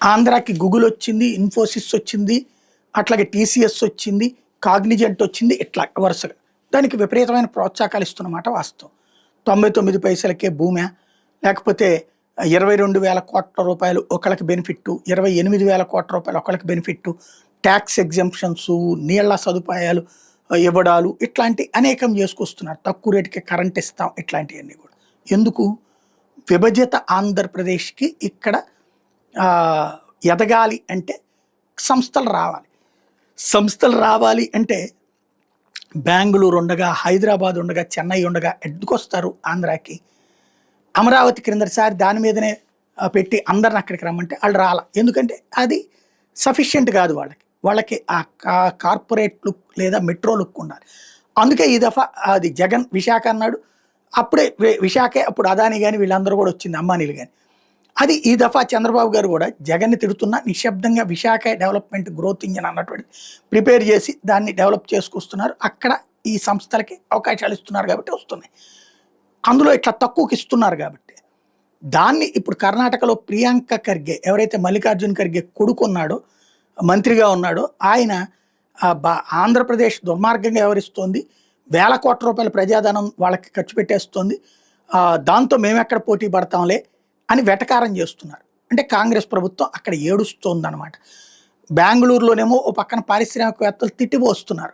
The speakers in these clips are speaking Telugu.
ఆంధ్రాకి గూగుల్ వచ్చింది, ఇన్ఫోసిస్ వచ్చింది, అట్లాగే టీసీఎస్ వచ్చింది, కాగ్నిజెంట్ వచ్చింది, ఇట్లా వరుసగా దానికి విపరీతమైన ప్రోత్సాహకాలు ఇస్తున్నమాట వాస్తవం. 99 పైసలకే భూమి, లేకపోతే 22,000 కోట్ల రూపాయలు ఒకళ్ళకి బెనిఫిట్, 28,000 కోట్ల రూపాయలు ఒకళ్ళకి బెనిఫిట్, ట్యాక్స్ ఎగ్జంప్షన్స్, నీళ్ల సదుపాయాలు ఇవ్వడాలు, ఇట్లాంటి అనేకం చేసుకొస్తున్నారు. తక్కువ రేటుకి కరెంట్ ఇస్తాం, ఇట్లాంటివన్నీ కూడా. ఎందుకు? విభజిత ఆంధ్రప్రదేశ్కి ఇక్కడ ఎదగాలి అంటే సంస్థలు రావాలి. సంస్థలు రావాలి అంటే బెంగళూరు ఉండగా, హైదరాబాద్ ఉండగా, చెన్నై ఉండగా ఎందుకొస్తారు ఆంధ్రాకి? అమరావతి క్రిందటిసారి దాని మీదనే పెట్టి అందరిని అక్కడికి రమ్మంటే వాళ్ళు రాల. ఎందుకంటే అది సఫిషియెంట్ కాదు వాళ్ళకి. వాళ్ళకి ఆ కార్పొరేట్ లుక్ లేదా మెట్రో లుక్ ఉండాలి. అందుకే ఈ దఫా అది జగన్ విశాఖ అన్నాడు. అప్పుడే విశాఖే అప్పుడు అదాని కానీ వీళ్ళందరూ కూడా వచ్చింది, అంబానీలు కానీ. అది ఈ దఫా చంద్రబాబు గారు కూడా జగన్ని తిడుతున్నా నిశ్శబ్దంగా విశాఖ డెవలప్మెంట్ గ్రోత్ ఇంజిన్ అన్నటువంటి ప్రిపేర్ చేసి దాన్ని డెవలప్ చేసుకొస్తున్నారు. అక్కడ ఈ సంస్థలకి అవకాశాలు ఇస్తున్నారు కాబట్టి వస్తున్నాయి. అందులో ఇట్లా తక్కువకి ఇస్తున్నారు కాబట్టి దాన్ని ఇప్పుడు కర్ణాటకలో ప్రియాంక ఖర్గే, ఎవరైతే మల్లికార్జున్ ఖర్గే కొడుకున్నాడో, మంత్రిగా ఉన్నాడో, ఆయన ఆంధ్రప్రదేశ్ దుర్మార్గంగా వ్యవహరిస్తోంది, వేల కోట్ల రూపాయల ప్రజాధనం వాళ్ళకి ఖర్చు పెట్టేస్తోంది, దాంతో మేమెక్కడ పోటీ పడతాంలే అని వెటకారం చేస్తున్నారు. అంటే కాంగ్రెస్ ప్రభుత్వం అక్కడ ఏడుస్తోందనమాట. బెంగళూరులోనేమో ఓ పక్కన పారిశ్రామికవేత్తలు తిట్టిపోస్తున్నారు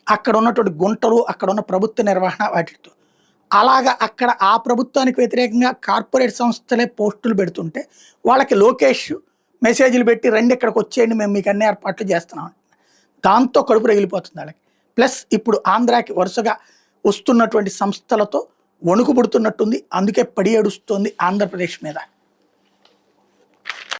అక్కడ ఉన్నటువంటి గుంటలు, అక్కడ ఉన్న ప్రభుత్వ నిర్వహణ వాటితో. అలాగా అక్కడ ఆ ప్రభుత్వానికి వ్యతిరేకంగా కార్పొరేట్ సంస్థలే పోస్టులు పెడుతుంటే వాళ్ళకి లోకేష్ మెసేజ్లు పెట్టి రండి ఇక్కడికి వచ్చేయండి, మేము మీకు అన్ని ఏర్పాట్లు చేస్తున్నాం. దాంతో కడుపు రగిలిపోతుంది వాళ్ళకి. ప్లస్ ఇప్పుడు ఆంధ్రాకి వరుసగా వస్తున్నటువంటి సంస్థలతో వణుకు పుడుతున్నట్టుంది. అందుకే పడి ఏడుస్తోంది ఆంధ్రప్రదేశ్ మీద.